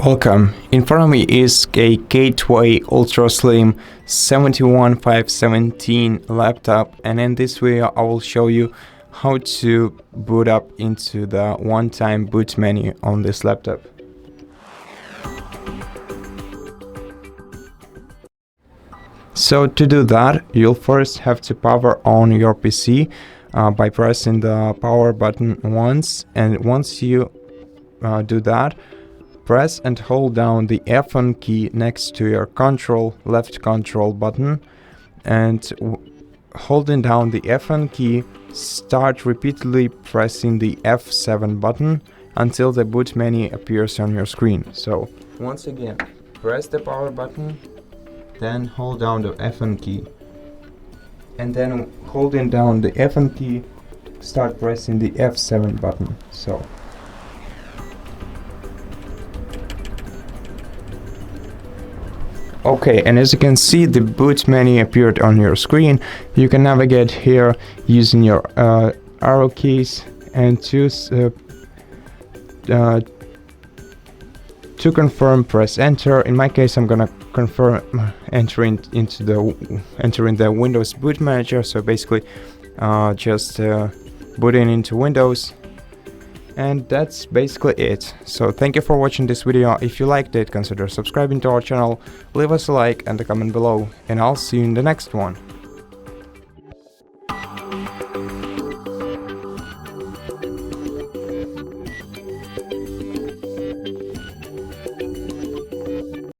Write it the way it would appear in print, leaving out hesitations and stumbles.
Welcome. In front of me is a Gateway GWNR71517 laptop, and in this video I will show you how to boot up into the one-time boot menu on this laptop. So to do that, you'll first have to power on your PC by pressing the power button once, and once you do that, press and hold down the F1 key next to your left control button, and holding down the F1 key, start repeatedly pressing the F7 button until the boot menu appears on your screen. So once again, press the power button, then hold down the F1 key, and then holding down the F1 key, start pressing the F7 button. So okay, and as you can see, the boot menu appeared on your screen. You can navigate here using your arrow keys and choose to confirm, press enter. In my case, I'm gonna confirm entering the Windows Boot Manager. So basically, just booting into Windows. And that's basically it. So thank you for watching this video. If you liked it, consider subscribing to our channel, leave us a like and a comment below, and I'll see you in the next one.